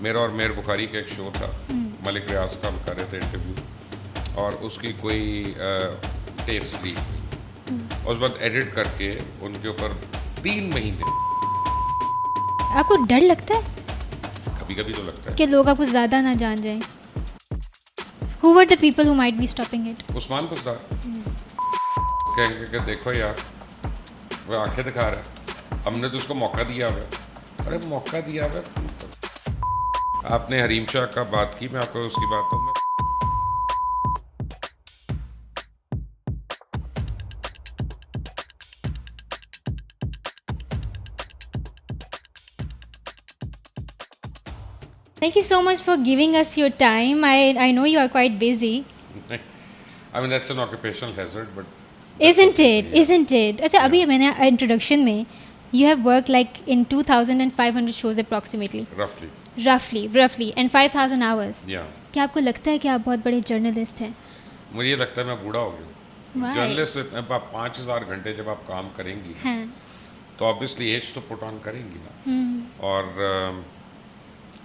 میرا اور میر بخاری کا ایک شو تھا, ملک ریاض کا ہم کر رہے تھے انٹرویو, اور اس کی کوئی ٹیپس لیک ہوئی, اور اس بعد ایڈٹ کر کے ان کے اوپر 3 مہینے. آپ کو ڈر لگتا ہے کبھی کبھی تو لگتا ہے کہ لوگ آپ کو زیادہ نہ جان جائیں؟ Who were the people who might be stopping it? Usman پسدار کہیں گے کہ دیکھو یار وہ آنکھیں دکھا رہا ہے, ہم نے تو اس کو موقع دیا ہوا ہے. ارے موقع دیا ہوا ہے. آپ نے حریم شاہ کا بات کی, میں آپ کو اس کی بات ہوں. Thank you so much for giving us your time. I know you are quite busy. I mean that's an occupational hazard, but Isn't it? Isn't it? اچھا ابھی میں نے انٹروڈکشن میں you have worked like in 2,500 shows approximately. Roughly and 5,000 hours. Yeah. کیا آپ کو لگتا ہے کہ آپ بہت بڑے جرنلسٹ ہیں؟ مجھے یہ لگتا ہے میں بوڑھا ہو گیا. جرنلسٹ آپ 5,000 گھنٹے جب آپ کام کریں گی تو آبویسلی ایج تو پٹ آن کریں گی نا. اور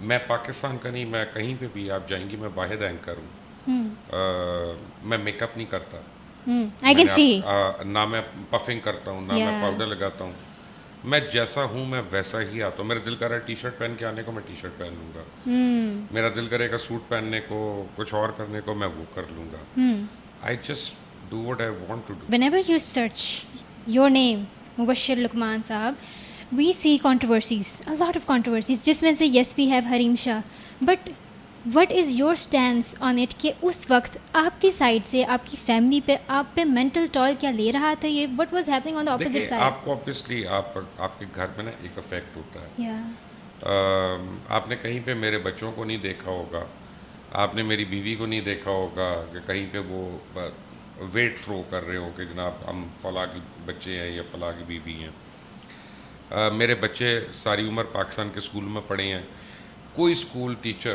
میں پاکستان کا نہیں, میں کہیں پہ بھی آپ جائیں گی, میں واحد اینکر ہوں. میں میک اپ نہیں کرتا, نہ میں پفنگ کرتا ہوں, نہ میں پاؤڈر لگاتا ہوں. میں جیسا ہوں میں ویسا ہی آتا ہوں. میرا دل کر رہا ہے ٹی شرٹ پہن کے آنے کو, میں ٹی شرٹ پہن لوں گا. میرا دل کرے گا سوٹ پہننے کو, کچھ اور کرنے کو, میں وہ کر لوں گا. I just do what I want to do. Whenever you search your name, Mubashir Luqman Sahab, we see controversies, a lot of controversies, جس میں سے yes we have Harim Shah, but what is your stance on it کہ اس وقت آپ کی side سے آپ کی فیملی پہ آپ پہ مینٹل ٹال کیا لے رہا تھا یہ؟ what was happening on the opposite side؟ آپ کو obviously آپ کے گھر میں نا ایک افیکٹ ہوتا ہے. آپ نے کہیں پہ میرے بچوں کو نہیں دیکھا ہوگا, آپ نے میری بیوی کو نہیں دیکھا ہوگا کہ کہیں پہ وہ ویٹ تھرو کر رہے ہو کہ جناب ہم فلاں کی بچے ہیں یا فلاں کی بیوی ہیں. میرے بچے ساری عمر پاکستان کے اسکول میں پڑھے ہیں. کوئی اسکول ٹیچر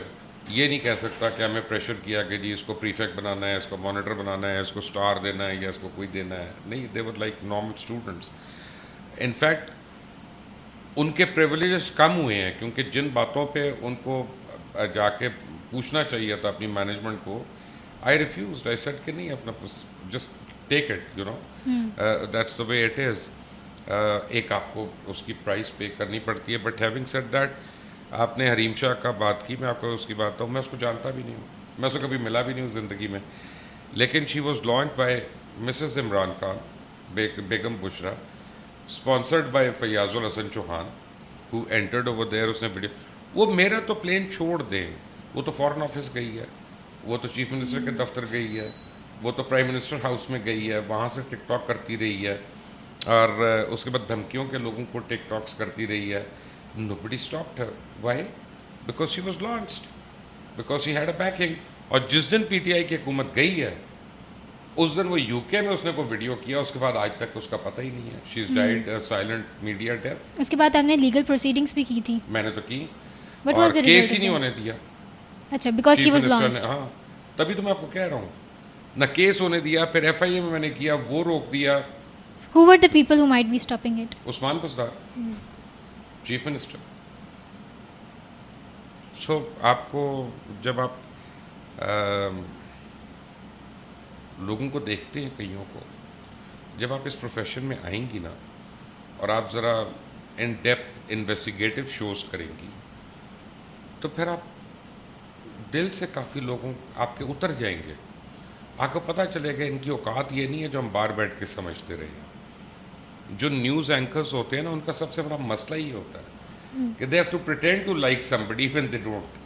یہ نہیں کہہ سکتا کہ ہمیں پریشر کیا کہ جی اس کو پریفیکٹ بنانا ہے, اس کو مانیٹر بنانا ہے, اس کو اسٹار دینا ہے یا اس کو کوئی دینا ہے. نہیں, they were like normal students. In fact ان کے پریولیجز کم ہوئے ہیں کیونکہ جن باتوں پہ ان کو جا کے پوچھنا چاہیے تھا اپنی مینجمنٹ کو, آئی ریفیوزڈ. آئی سیڈ کہ نہیں, اپنا just take it, you know, that's the way it is. ایک آپ کو اس کی پرائز پے کرنی پڑتی ہے. بٹ ہیونگ سیڈ دیٹ, آپ نے حریم شاہ کا بات کی, میں آپ کو اس کی بات ہوں. میں اس کو جانتا بھی نہیں ہوں, میں اس کو کبھی ملا بھی نہیں ہوں زندگی میں, لیکن she was launch by Mrs Imran Khan, Begum Bushra, sponsored by Fayyaz ul Hassan Chohan, who entered over there. اس نے ویڈیو, وہ میرا تو پلین چھوڑ دیں, وہ تو فارن آفس گئی ہے, وہ تو چیف منسٹر کے دفتر گئی ہے, وہ تو پرائم منسٹر ہاؤس میں گئی ہے, وہاں سے ٹک ٹاک کرتی رہی ہے, اور اس کے بعد دھمکیوں کے لوگوں کو ٹک ٹاکس کرتی رہی ہے. Nobody stopped her. Why? Because she was launched. Because she had a backing. اور جس دن پی ٹی آئی کی حکومت گئی ہے اس دن وہ یو کے میں اس نے کوئی ویڈیو کیا, اس کے بعد آج تک اس کا پتہ ہی نہیں ہے. شی از ڈائڈ سائلنٹ میڈیا ڈیتھ. اس کے بعد آپ نے لیگل پروسیڈنگس بھی کی تھی؟ میں نے تو کی, What اور was the case result he of نہیں that? ہونے دیا. اچھا, because she was launched. ہاں, تبھی تو میں آپ کو کہہ رہا ہوں, نہ کیس ہونے دیا. پھر ایف آئی اے میں نے کیا, وہ روک دیا. Who were the people who might be stopping it? Usman Buzdar, chief minister. So آپ کو جب آپ لوگوں کو دیکھتے ہیں, کئیوں کو, جب آپ اس پروفیشن میں آئیں گی نا اور آپ ذرا ان ڈیپتھ انویسٹیگیٹو شوز کریں گی تو پھر آپ دل سے کافی لوگوں آپ کے اتر جائیں گے. آپ کو پتہ چلے گا ان کی اوقات یہ نہیں ہے جو ہم باہر بیٹھ کے سمجھتے رہے ہیں. جو نیوز اینکرز ہوتے ہیں نا, ان کا سب سے بڑا مسئلہ یہ ہوتا ہے کہ they have to pretend to like somebody even they don't.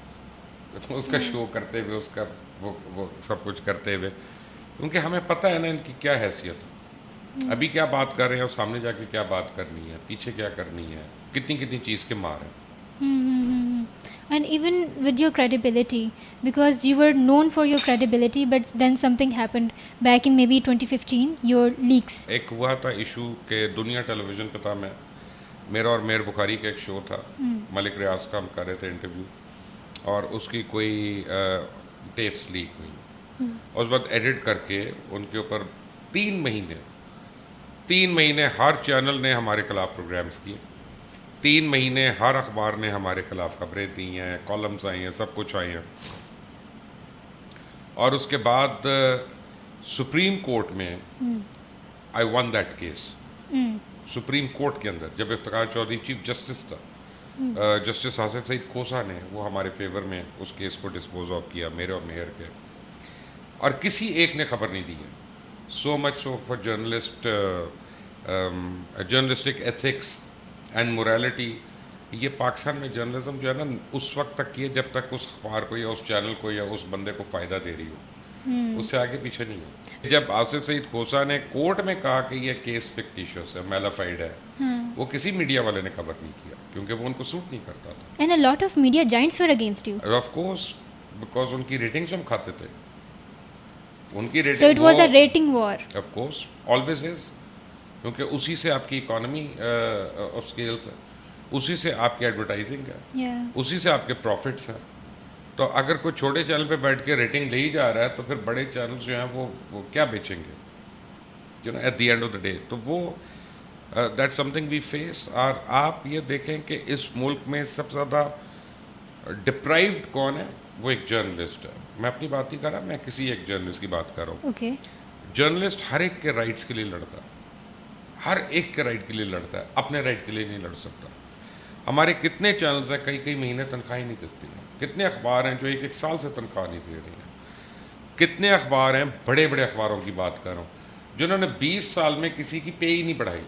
اس کا شو کرتے ہوئے, اس کا وہ سب کچھ کرتے ہوئے, کیونکہ ہمیں پتہ ہے نا ان کی کیا حیثیت ہے, ابھی کیا بات کر رہے ہیں اور سامنے جا کے کیا بات کرنی ہے, پیچھے کیا کرنی ہے, کتنی کتنی چیز کے مار ہیں. And even with your credibility, because you were known for your credibility, but then something happened back in maybe 2015, your leaks. ایک ہوا تھا ایشو کہ دنیا ٹیلی ویژن پہ تھا, میرا اور میر بخاری کا ایک شو تھا, ملک ریاض کا ہم کر رہے تھے انٹرویو, اور اس کی کوئی ٹیپس لیک ہوئی, اور اس بعد ایڈٹ کر کے ان کے اوپر 3 مہینے ہر چینل نے ہمارے خلاف پروگرامز کیے. 3 مہینے ہر اخبار نے ہمارے خلاف خبریں دی ہیں, کالمز آئی ہیں, سب کچھ آئی ہیں. اور اس کے بعد سپریم کورٹ میں I won that case. Supreme court کے اندر جب افتخار چودھری چیف جسٹس تھا, جسٹس حسن سعید کھوسا نے وہ ہمارے فیور میں اس کیس کو ڈسپوز آف کیا, میرے اور مہر کے, اور کسی ایک نے خبر نہیں دی ہے. So much so for journalist, journalistic ethics and morality. یہ پاکستان میں جرنلزم جو ہے نا اس وقت تک کی ہے جب تک اس اخبار کو یا اس چینل کو یا اس بندے کو فائدہ دے رہی ہو, اس سے آگے پیچھے نہیں ہے. جب آصف سعید کھوسا نے کورٹ میں کہا کہ یہ کیس فکٹیشس ہے, میلافائڈ ہے, وہ کسی میڈیا والے نے کور نہیں کیا کیونکہ وہ ان کو سوٹ نہیں کرتا تھا. And a lot of media giants were against you. Of course, because ان کی ریٹنگز ہم کھاتے تھے. ان کی So it was a rating war. Of course always is, کیونکہ اسی سے آپ کی اکانومی آف اسکیلس ہے, اسی سے آپ کی ایڈورٹائزنگ ہے, Yeah. اسی سے آپ کے پروفٹس ہیں. تو اگر کوئی چھوٹے چینل پہ بیٹھ کے ریٹنگ لے ہی جا رہا ہے تو پھر بڑے چینلز جو ہیں وہ کیا بیچیں گے, you know, at the end of the day. تو وہ that something we face. اور آپ یہ دیکھیں کہ اس ملک میں سب سے زیادہ ڈپرائیوڈ کون ہے, وہ ایک جرنلسٹ ہے. میں اپنی بات نہیں کر رہا, میں کسی ایک جرنلسٹ کی بات کر رہا ہوں. Okay. جرنلسٹ ہر ایک کے رائٹس کے لیے لڑتا ہے, ہر ایک کے رائٹ کے لیے لڑتا ہے, اپنے رائٹ کے لیے نہیں لڑ سکتا. ہمارے کتنے چینلز ہیں کئی مہینے تنخواہیں نہیں دیتے ہیں, کتنے اخبار ہیں جو ایک سال سے تنخواہ نہیں دے رہے ہیں, کتنے اخبار ہیں, بڑے بڑے اخباروں کی بات کر رہا ہوں, جنہوں نے 20 سال میں کسی کی پے ہی نہیں بڑھائی,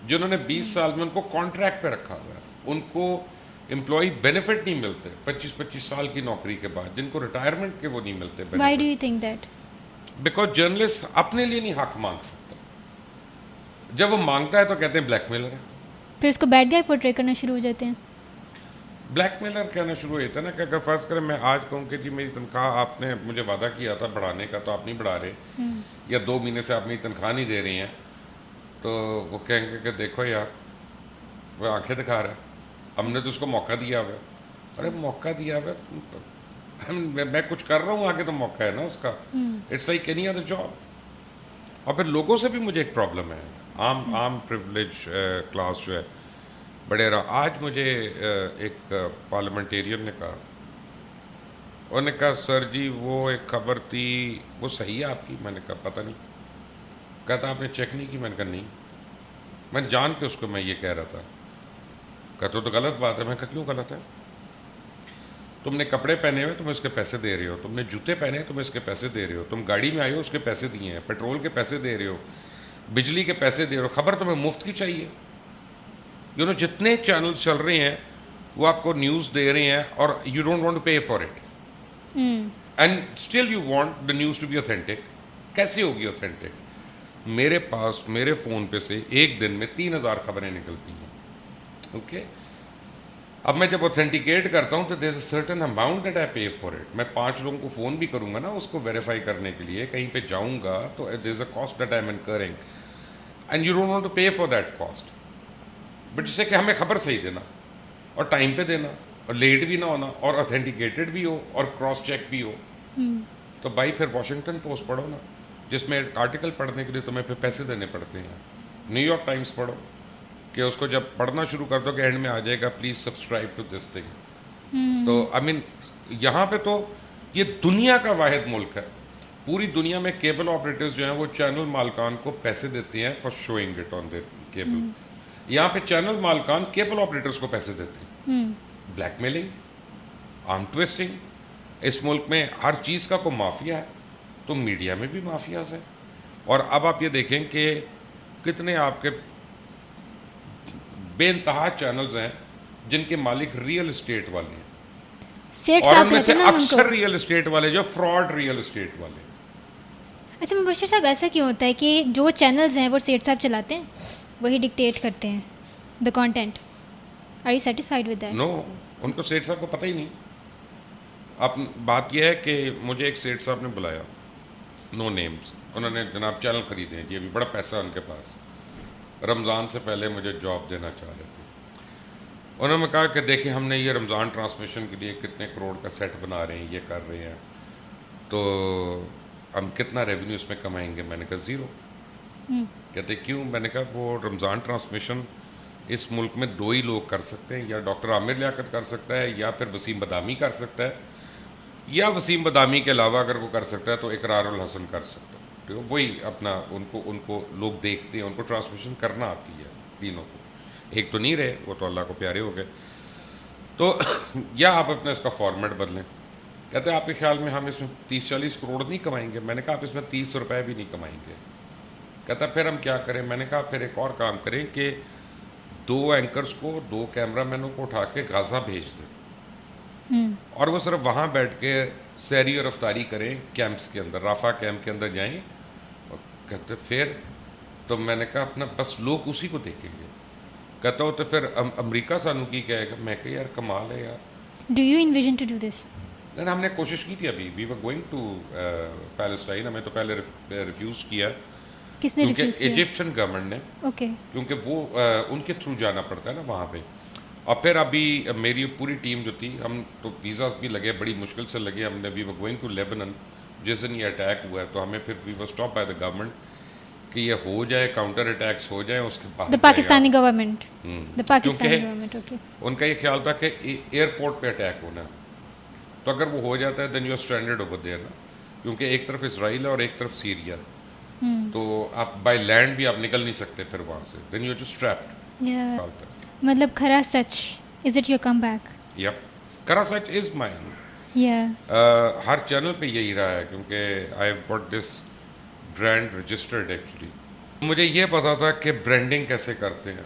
جنہوں نے 20 سال میں ان کو کانٹریکٹ پہ رکھا ہوا ہے, ان کو امپلائی بینیفٹ نہیں ملتے 25 سال کی نوکری کے بعد, جن کو ریٹائرمنٹ کے وہ نہیں ملتے. Why do you think that? Because journalist اپنے لیے نہیں حق مانگ سکتا, جب وہ مانگتا ہے تو کہتے ہیں بلیک میلر ہے. پھر اس کو بیڈ گائے پورٹری کرنا شروع ہو جاتے ہیں. بلیک میلر کہنا شروع ہو جاتا ہے نا, کہ اگر فرض کریں میں آج کہوں کہ جی میری تنخواہ آپ نے مجھے وعدہ کیا تھا بڑھانے کا تو آپ نہیں بڑھا رہے, یا 2 مہینے سے آپ میری تنخواہ نہیں دے رہی ہیں, تو وہ کہیں گے کہ دیکھو یار وہ آنکھیں دکھا رہا ہے, ہم نے تو اس کو موقع دیا ہوا ہے. ارے موقع دیا ہوا ہے, میں کچھ کر رہا ہوں آگے تو موقع ہے نا اس کا. It's like any other job. اور پھر لوگوں سے بھی مجھے ایک پرابلم ہے, عام پریولیج کلاس جو ہے بڑے آج مجھے ایک پارلیمنٹیرین نے کہا, انہوں نے کہا سر جی وہ ایک خبر تھی وہ صحیح ہے آپ کی. میں نے کہا پتہ نہیں. کہتا آپ نے چیک نہیں کی. میں نے کہا نہیں, میں نے جان کے اس کو میں یہ کہہ رہا تھا. کہتا تو غلط بات ہے. میں کہا کیوں غلط ہے؟ تم نے کپڑے پہنے ہوئے تم اس کے پیسے دے رہے ہو, تم نے جوتے پہنے تم اس کے پیسے دے رہے ہو, تم گاڑی میں آئے ہو اس کے پیسے دیے ہیں, پیٹرول کے پیسے دے رہے ہو, بجلی کے پیسے دے رہے ہو, خبر تمہیں مفت کی چاہیے. یو نو جتنے چینل چل رہے ہیں وہ آپ کو نیوز دے رہے ہیں اور you don't want to pay for it, and still you want the news to be authentic. کیسے ہوگی اوتھینٹک؟ میرے پاس میرے فون پہ سے ایک دن میں 3000 خبریں نکلتی ہیں. اوکے, اب میں جب اوتھینٹیکیٹ کرتا ہوں تو there is a certain amount that I pay for it. میں 5 لوگوں کو فون بھی کروں گا نا اس کو ویریفائی کرنے کے لیے, کہیں پہ جاؤں گا تو there is a cost that I am incurring, and you don't want to pay for that cost. But جسے کہ ہمیں خبر صحیح دینا اور ٹائم پہ دینا اور لیٹ بھی نہ ہونا اور اوتھینٹیکیٹڈ بھی ہو اور کراس چیک بھی ہو. تو بھائی پھر واشنگٹن پوسٹ پڑھو نا, جس میں آرٹیکل پڑھنے کے لیے تمہیں پھر پیسے دینے پڑتے ہیں. نیو یارک ٹائمز پڑھو کہ اس کو جب پڑھنا شروع کر دو کہ اینڈ میں آ جائے گا please subscribe to this thing. تو آئی مین یہاں پہ تو یہ دنیا کا واحد ملک ہے, پوری دنیا میں کیبل آپریٹرز جو ہیں وہ چینل مالکان کو پیسے دیتے ہیں for showing it on their cable. یہاں پہ چینل مالکان کیبل آپریٹرز کو پیسے دیتے ہیں. بلیک میلنگ, آرم ٹویسٹنگ. اس ملک میں ہر چیز کا کوئی مافیا ہے, تو میڈیا میں بھی مافیاز ہیں. اور اب آپ یہ دیکھیں کہ کتنے آپ کے بے انتہا چینلز ہیں جن کے مالک ریئل اسٹیٹ والے ہیں, اور ان میں سے اکثر ریئل اسٹیٹ والے جو فراڈ ریئل اسٹیٹ والے. اچھا مبشر صاحب, ایسا کیوں ہوتا ہے کہ جو چینلز ہیں وہ سیٹ صاحب چلاتے ہیں, وہی ڈکٹیٹ کرتے ہیں the content? Are you satisfied with that? No, ان کو سیٹ صاحب کو پتہ ہی نہیں. اب بات یہ ہے کہ مجھے ایک سیٹ صاحب نے بلایا, نو نیمز, انہوں نے جناب چینل خریدے ہیں جی, ابھی بڑا پیسہ ان کے پاس, رمضان سے پہلے مجھے جاب دینا چاہ رہے تھے. انہوں نے کہا کہ دیکھیں ہم نے یہ رمضان ٹرانسمیشن کے لیے کتنے کروڑ کا سیٹ بنا رہے ہیں, یہ کر رہے ہیں, تو ہم کتنا ریونیو اس میں کمائیں گے؟ میں نے کہا 0. کہتے کیوں؟ میں نے کہا وہ رمضان ٹرانسمیشن اس ملک میں 2 ہی لوگ کر سکتے ہیں, یا ڈاکٹر عامر لیاقت کر سکتا ہے, یا پھر وسیم بدامی کر سکتا ہے, یا وسیم بدامی کے علاوہ اگر وہ کر سکتا ہے تو اقرار الحسن کر سکتا ہے. تو وہی اپنا ان کو لوگ دیکھتے ہیں, ان کو ٹرانسمیشن کرنا آتی ہے تینوں کو. ایک تو نہیں رہے, وہ تو اللہ کو پیارے ہو گئے. تو یا آپ اپنا اس کا فارمیٹ بدلیں. کہتے ہیں آپ کے خیال میں ہم اس میں 30-40 کروڑ نہیں کمائیں گے. میں نے کہا آپ اس میں 30 روپے بھی نہیں کمائیں گے. کہتا پھر ہم کیا کریں. میں نے کہا پھر ایک اور کام کریں کہ 2 اینکرز کو, 2 کیمرہ مینوں کو اٹھا کے غازہ بھیج دیں, اور وہ صرف وہاں بیٹھ کے سیری اور افطاری کریں کیمپس کے اندر, رافع کیمپ کے اندر جائیں. اور کہتے پھر تو میں نے کہا اپنا بس لوگ اسی کو دیکھیں گے. کہتا ہو تو پھر امریکہ سانو کی کہے گا. میں کہ یار کمال ہے یار. Do you envision to do this? ہم نے کوشش کی تھی ابھی, وی ور گوئنگ ٹو پیلسٹائن. ہمیں تو پہلے ریفیوز کیا کس نے کیونکہ ریفیوز کیا؟ ایجپشن گورنمنٹ نے, اوکے. کیونکہ وہ ان کے تھرو جانا پڑتا ہے نا وہاں پہ. اور پھر ابھی میری پوری ٹیم جو تھی, ہم تو ویزاز بھی لگے, بڑی مشکل سے لگے. ہم نے وی ور گوئنگ ٹو لیبنن. جس دن یہ اٹیک ہوا ہے تو ہمیں پھر وی ور اسٹاپ بائی دا گورنمنٹ کہ یہ ہو جائے, کاؤنٹر اٹیکس ہو جائیں, اس کے بعد دا پاکستانی گورنمنٹ. دا پاکستانی کیونکہ گورنمنٹ. اوکے. ان کا یہ خیال تھا کہ ایئرپورٹ پہ اٹیک ہونا ہے, تو اگر وہ ہو جاتا ہے then you are stranded over there نا, کیونکہ ایک طرف اسرائیل ہے اور ایک طرف سیریا, تو آپ بائی لینڈ بھی آپ نکل نہیں سکتے پھر وہاں سے. Then you are just trapped. مطلب کھرا سچ, is it your come back? Yep, کرا سچ از مائن. ہر چینل پہ یہی رہا ہے, کیونکہ I have got this brand registered actually. مجھے یہ پتا تھا کہ برانڈنگ کیسے کرتے ہیں,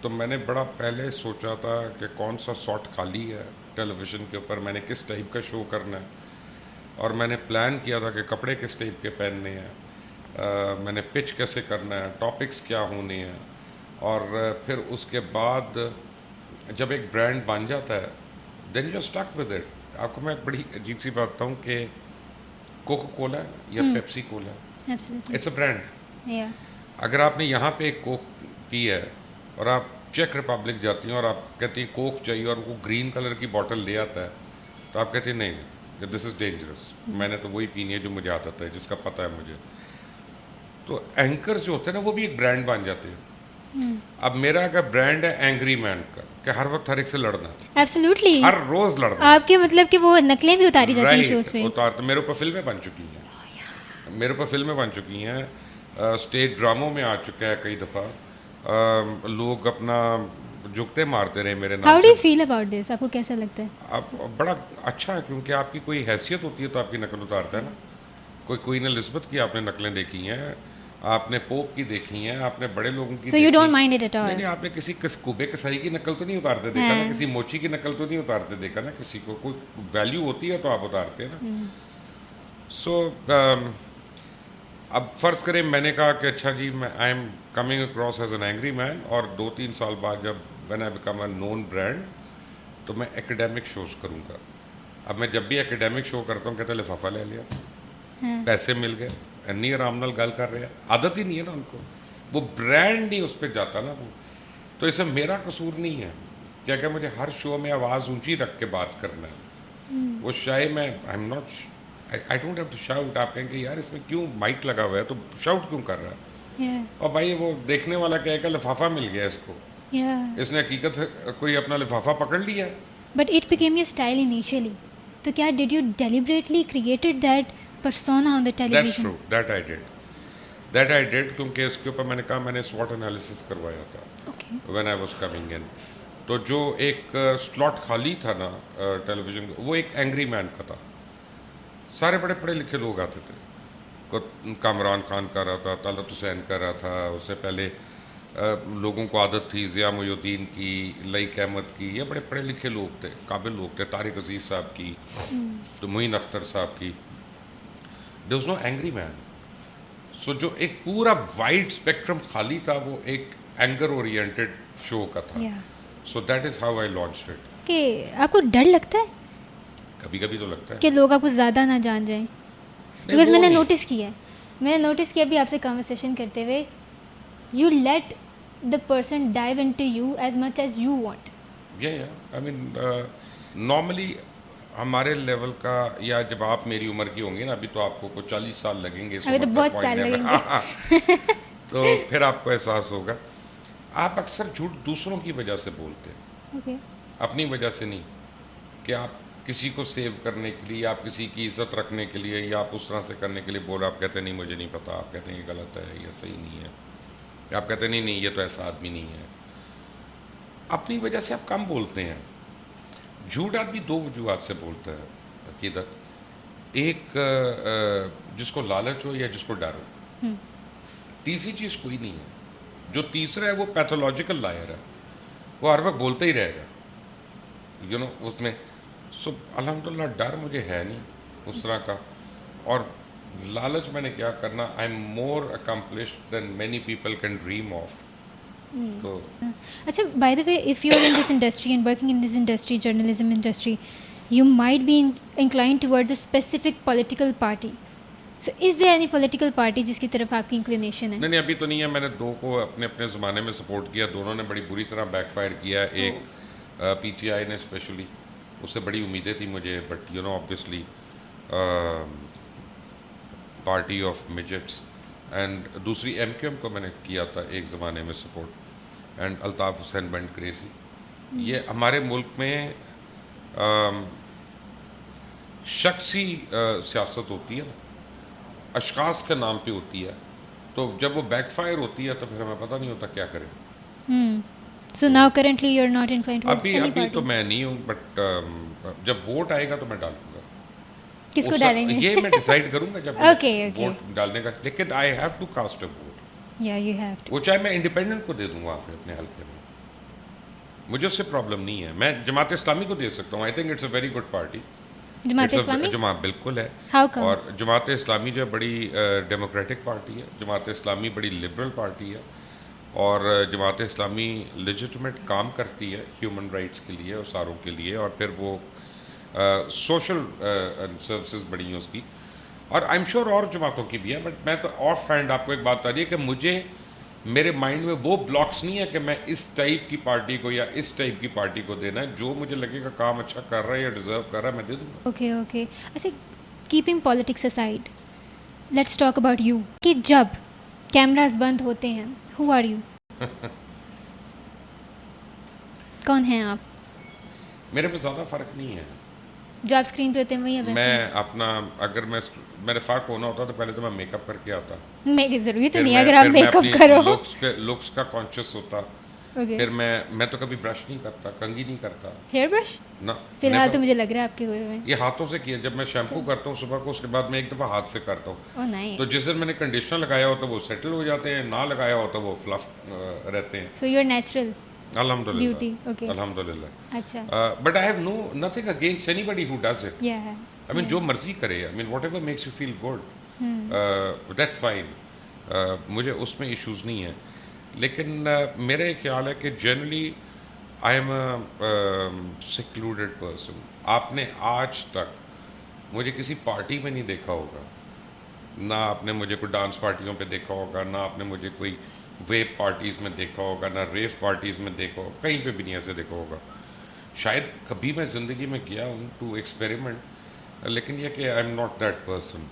تو میں نے بڑا پہلے سوچا تھا کہ کون سا ساٹ خالی ہے ٹیلی ویژن کے اوپر, میں نے کس ٹائپ کا شو کرنا ہے, اور میں نے پلان کیا تھا کہ کپڑے کس ٹائپ کے پہننے ہیں, میں نے پچ کیسے کرنا ہے, ٹاپکس کیا ہونے ہیں. اور پھر اس کے بعد جب ایک برانڈ بن جاتا ہے then you stick with it. آپ کو میں بڑی عجیب سی بات بتاؤں کہ کوکو کولا یا Pepsi cola, it's a brand. اگر آپ نے یہاں پہ ایک کوک پی ہے اور آپ چیک ریپبلک جاتی ہیں اور آپ کہتی ہیں کوک چاہیے, اور وہ گرین کلر کی بوٹل لے آتا ہے, تو آپ کہتی ہیں نہیں, دس از ڈینجرس. میں نے تو وہی پینی ہے جو مجھے عادت ہے, جس کا پتہ ہے مجھے. تو اینکرز جو ہوتے ہیں نا, وہ بھی ایک برانڈ بن جاتے ہیں. اب میرا اگر برانڈ ہے اینگری مین کا, کہ ہر وقت ہر ایک سے لڑنا, ایبسلیوٹلی ہر روز لڑنا. آپ کے مطلب کہ وہ نقلیں بھی اتاری جاتی ہیں شوز پہ. اتارتے. میرے اوپر فلمیں بن چکی ہیں, میرے اوپر فلمیں بن چکی ہیں, اسٹیج ڈراموں میں آ چکا ہے کئی دفعہ. لوگ اپنا جھکتے مارتے رہے میرے نام. How do you feel about this? آپ کو کیسا لگتا ہے؟ اب بڑا اچھا ہے, کیونکہ آپ کی کوئی حیثیت ہوتی ہے تو آپ کی نقل اتارتا ہے نا. کوئین الزبتھ کی آپ نے نقلیں دیکھی ہیں, آپ نے پوپ کی دیکھی ہیں, آپ نے بڑے لوگوں کی. So you don't mind it at all? نہیں, آپ نے کسی کوبے کسائی کی نقل تو نہیں اتارتے دیکھا نا, کسی موچی کی نقل تو نہیں اتارتے دیکھا نا. کسی کو کوئی ویلیو ہوتی ہے تو آپ اتارتے ہیں نا. سو اب فرض کریں میں نے کہا کہ اچھا جی میں I am coming across as an angry man, اور 2-3 سال بعد جب when I become a known brand تو میں ایکیڈیمک شوز کروں گا. اب میں جب بھی ایکیڈیمک شو کرتا ہوں کہتے ہیں لفافہ لے لیا, پیسے مل گئے, انی آرام نال گل کر رہے ہیں. عادت ہی نہیں ہے نا ان کو, وہ برانڈ نہیں اس پہ جاتا نا وہ. تو اسے میرا قصور نہیں ہے, کہ مجھے ہر شو میں آواز اونچی رکھ کے بات کرنا ہے. وہ شاید میں I am not, I don't have to shout. آپ کہیں گے یار اس میں کیوں مائک لگا ہوا ہے تو شاؤٹ کیوں کر رہا ہے؟ اور بھائی وہ دیکھنے والا کہے گا لفافہ مل گیا اس کو, اس نے حقیقت سے کوئی اپنا لفافہ پکڑ لیا. But it became your style initially, تو کیا did you deliberately created that persona on the television? That's true, that I did, کیونکہ اس کے اوپر میں نے کہا میں نے SWOT انالیسس کروایا تھا when I was coming in. تو جو ایک سلاٹ خالی تھا نا ٹیلی ویژن, وہ ایک اینگری مین کا تھا. سارے بڑے پڑھے لکھے لوگ آتے تھے. کامران خان کر رہا تھا, طلعت حسین کر رہا تھا, اس سے پہلے لوگوں کو عادت تھی ضیاء محی الدین کی, لئیک احمد کی. یہ بڑے پڑھے لکھے لوگ تھے, قابل لوگ تھے. طارق عزیز صاحب کی, تو معین اختر صاحب کی. there was no angry man. سو جو ایک پورا وائڈ اسپیکٹرم خالی تھا وہ ایک اینگر اورینٹڈ شو کا تھا. So that is how I launched it. کہ آپ کو ڈر لگتا ہے کبھی کبھی تو لگتا ہے کہ لوگ آپ کو زیادہ نہ جان جائیں؟ بیکاز میں نے نوٹس کیا ابھی آپ سے کنورسیشن کرتے ہوئے, you let the person dive into you as much as you want. I mean normally ہمارے لیول کا, یا جب آپ میری عمر کی ہوں گی نا, ابھی تو آپ کو 40 سال لگیں گے, ابھی تو بہت سال لگیں گے, تو پھر آپ کو احساس ہوگا. آپ اکثر جھوٹ دوسروں کی وجہ سے بولتے ہیں, Okay. اپنی وجہ سے نہیں, کہ آپ کسی کو سیو کرنے کے لیے, آپ کسی کی عزت رکھنے کے لیے, یا آپ اس طرح سے کرنے کے لیے بول رہے, آپ کہتے ہیں نہیں مجھے نہیں پتا, آپ کہتے ہیں یہ غلط ہے, یہ صحیح نہیں ہے, آپ کہتے ہیں نہیں نہیں یہ تو ایسا آدمی نہیں ہے. اپنی وجہ سے آپ کم بولتے ہیں. جھوٹ آدمی دو وجوہات سے بولتا ہے عقیدت, ایک جس کو لالچ ہو یا جس کو ڈر ہو, تیسری چیز کوئی نہیں ہے. جو تیسرا ہے وہ پیتھولوجیکل لائر ہے, وہ ہر وقت بولتا ہی رہے گا, یو نو اس میں. سو الحمدللہ ڈر مجھے ہے نہیں اس طرح کا, اور لالچ میں نے کیا کرنا, I am more accomplished than many people can dream of. تو Acha, by the way, if you're in this industry and working in this industry, journalism industry, you might be inclined towards a specific political party. So, is there any political party جس کی طرف آپ کی inclination ہے؟ نہیں ابھی تو نہیں ہے. میں نے دو کو اپنے اپنے زمانے میں سپورٹ کیا, دونوں نے بڑی بری طرح بیک فائر کیا ہے. ایک پی ٹی آئی نے اسپیشلی, اس سے بڑی امیدیں تھیں مجھے, but you know obviously party of midgets. And دوسری ایم کیو ایم کو میں نے کیا تھا ایک زمانے میں support, and Altaf Hussain went crazy. یہ ہمارے ملک میں شخصی سیاست ہوتی ہے نا, اشخاص کے نام پہ ہوتی ہے, تو جب وہ بیک فائر ہوتی ہے تو پھر ہمیں پتہ نہیں ہوتا کیا کریں. So now currently you're not inclined towards any ابھی party. تو میں نہیں ہوں, بٹ جب ووٹ آئے گا تو میں ڈالوں گا. کس کو ڈالیں گے؟ یہ میں ڈیسائیڈ کروں گا جب ووٹ ڈالنے کا, لیکن I have to cast a vote. Yeah, you have to. وہ چاہے میں انڈیپینڈنٹ کو دے دوں وہاں پہ اپنے حلقے میں, مجھے اس سے پرابلم نہیں ہے. میں جماعت اسلامی کو دے سکتا ہوں, I think it's a very good party. Jamaat Islami? جماعت بالکل ہے. How come? اور جماعت اسلامی جو ہے بڑی ڈیموکریٹک پارٹی ہے, جماعت اسلامی بڑی لبرل پارٹی ہے, اور جماعت اسلامی لیجٹمیٹ کام کرتی ہے ہیومن رائٹس کے لیے اور ساروں کے لیے, اور پھر وہ سوشل سروسز بڑی ہیں اس کی, اور آئی ایم شیور اور جماعتوں کی بھی ہے. بٹ میں تو آف ہینڈ آپ کو ایک بات بتا دی ہے کہ مجھے میرے مائنڈ میں وہ بلاکس نہیں ہے کہ میں اس ٹائپ کی پارٹی کو یا اس ٹائپ کی پارٹی کو دینا ہے. جو مجھے لگے گا کام اچھا کر رہا ہے یا ڈیزرو کر رہا ہے, میں دے دوں گا. اوکے. اچھا, keeping politics aside, let's talk about you. کہ جب کیمراز بند ہوتے ہیں, ہو آر یو؟ کون ہیں آپ؟ میرے پہ زیادہ فرق نہیں ہے. جو آپ اسکرین پہ ہوتے ہیں وہی ہے. میں اپنا اگر میرے فرق ہونا ہوتا تو پہلے تو میں میک اپ کر کے آتا. میں ضروری تو نہیں اگر آپ میک اپ کرو. لکس کا کانشیس ہوتا. پھر میں تو کبھی برش نہیں کرتا, کنگھی نہیں کرتا. ہیئر برش نہ فی الحال تو مجھے لگ رہا ہے آپ کے ہوئے ہوئے. یہ ہاتھوں سے کیا, جب میں شیمپو کرتا ہوں صبح کو, اس کے بعد میں ایک دفعہ ہاتھ سے کرتا ہوں. تو جس دن میں نے کنڈیشنر لگایا ہوتا وہ سیٹل ہو جاتے ہیں, نہ لگایا ہوتا وہ فلف رہتے ہیں. So you are natural. الحمدللہ الحمدللہ. اچھا, but I have nothing against anybody who does it. I mean جو مرضی کرے, I mean whatever makes you feel good, that's fine. مجھے اس میں ایشوز نہیں ہیں. لیکن میرا یہ خیال ہے کہ generally I am a secluded person. آپ نے آج تک مجھے کسی پارٹی میں نہیں دیکھا ہوگا, نہ آپ نے مجھے کوئی ڈانس پارٹیوں پہ دیکھا ہوگا, نہ آپ نے مجھے کوئی ویب پارٹیز میں دیکھا ہوگا, نہ ریف پارٹیز میں دیکھا ہوگا, کہیں پہ بھی نہیں ایسے دیکھا ہوگا. شاید کبھی میں زندگی میں گیا ہوں ٹو ایکسپیریمنٹ, لیکن یہ کہ I am not that person.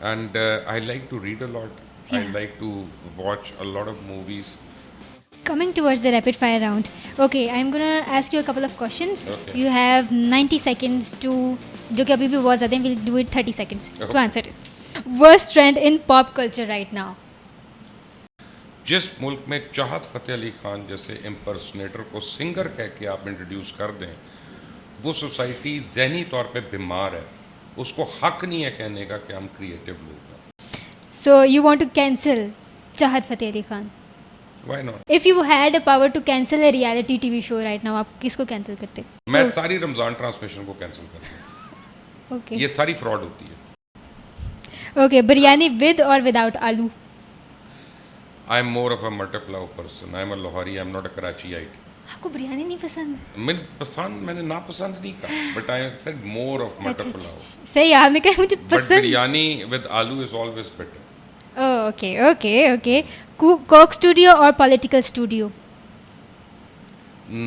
And I like to read a lot, I like to watch a lot of movies. Coming towards the rapid fire round. Okay, I'm gonna ask you a couple of questions. Okay. You have 90 seconds to, جو کہ ابھی بھی بہت زیادہ ہیں, we'll do it 30 seconds to answer it. Worst trend in pop culture right now? جس ملک میں چاہت فتح علی خان جیسے امپرسنیٹر کو سنگر کہہ کے آپ انٹروڈیوس کر دیں, وہ سوسائٹی ذہنی طور پہ بیمار ہے. اس کو حق نہیں ہے کہنے کا کہ ہم کریٹو لوگ ہیں. So you want to cancel چاہت Fateh Ali Khan? Why not? If you had a power to cancel a reality TV show right now, آپ کس کو کینسل کرتے؟ میں ساری رمضان ٹرانسمیشن کو کینسل کرتا ہوں. Okay. یہ ساری فراڈ ہوتی ہے. Okay, biryani with or without آلو؟ I am more of a مٹر pulao person. I am a Lahori, I am not a Karachiite. آپ کو بریانی نہیں پسند؟ میں نے ناپسند نہیں کہا, but I said more of مٹر پلاؤ. صحیح, آپ نے کہا مجھے پسند. But بریانی with آلو is always better. Oh, okay. Coke studio or political studio?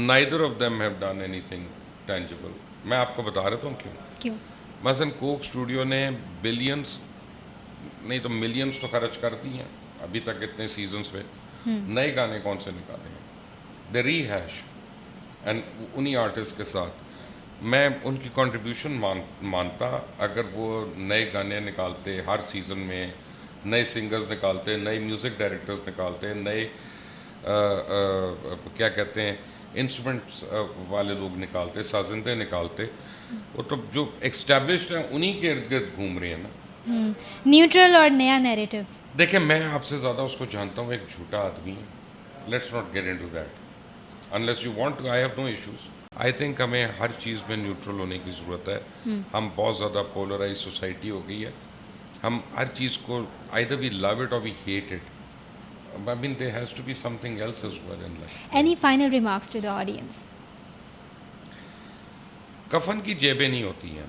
Neither of them have done anything tangible. میں آپ کو بتا رہا ہوں کیوں. مثلاً کوک اسٹوڈیو نے بلینس نہیں تو ملینس تو خرچ کر دی ہیں ابھی تک اتنے سیزنس پہ. نئے گانے کون سے نکالے ہیں؟ دے ری ہیش اینڈ انہی آرٹسٹ کے ساتھ میں ان کی کنٹریبیوشن مانتا. اگر وہ نئے گانے نکالتے ہر سیزن میں, نئے سنگرز نکالتے, نئے میوزک ڈائریکٹرز نکالتے, نئے کیا کہتے ہیں انسٹرومنٹس والے لوگ نکالتے, سازندے نکالتے, وہ تو جو ایکسٹیبلشڈ ہیں انہی کے ارد گرد گھوم رہے ہیں نا. نیوٹرل اور نیا نیریٹو. دیکھیں میں آپ سے زیادہ اس کو جانتا ہوں, ایک جھوٹا آدمی ہے. Let's not get into that unless you want to. I have no issues. I think ہمیں ہر چیز میں نیوٹرل ہونے کی ضرورت ہے. ہم بہت زیادہ پولرائز سوسائٹی ہو گئی ہے. ہم ہر چیز کو either we love it or we hate it. I mean there has to be something else as well in life. Any final remarks to the audience? کفن کی جیبیں نہیں ہوتی ہیں,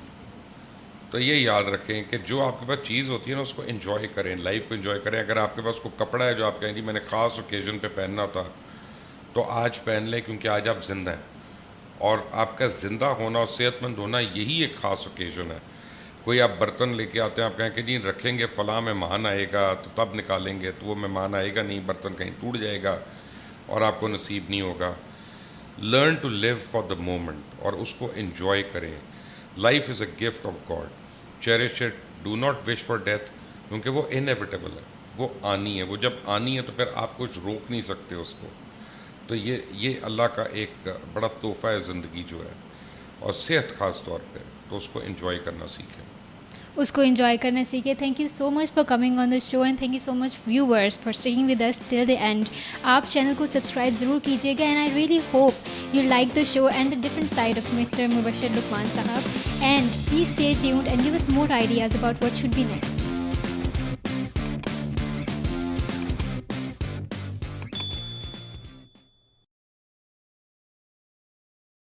تو یہ یاد رکھیں کہ جو آپ کے پاس چیز ہوتی ہے نا اس کو انجوائے کریں, لائف کو انجوائے کریں. اگر آپ کے پاس کوئی کپڑا ہے جو آپ کہیں گے میں نے خاص اوکیزن پہ پہننا تھا, تو آج پہن لیں, کیونکہ آج آپ زندہ ہیں, اور آپ کا زندہ ہونا اور صحت مند ہونا یہی ایک خاص اوکیزن ہے. کوئی آپ برتن لے کے آتے ہیں, آپ کہیں کہ جی رکھیں گے فلاں مہمان آئے گا تو تب نکالیں گے, تو وہ مہمان آئے گا نہیں, برتن کہیں ٹوٹ جائے گا اور آپ کو نصیب نہیں ہوگا. Learn to live for the moment, اور اس کو انجوائے کریں. Life is a gift of God, cherish it, do not wish for death, کیونکہ وہ انیویٹیبل ہے, وہ آنی ہے. وہ جب آنی ہے تو پھر آپ کچھ روک نہیں سکتے اس کو. تو یہ اللہ کا ایک بڑا تحفہ ہے زندگی جو ہے, اور صحت خاص طور پہ, تو اس کو انجوائے کرنا سیکھیں. اس کو انجوائے کرنا سیکھے. Thank you so much for coming on the show and thank you so much viewers for staying with us till the end. آپ چینل کو سبسکرائب ضرور کیجیے گا, and I really hope you like the show and the different side of Mr Mubasher Lucman صاحب. And please stay tuned and give us more ideas about what should be next.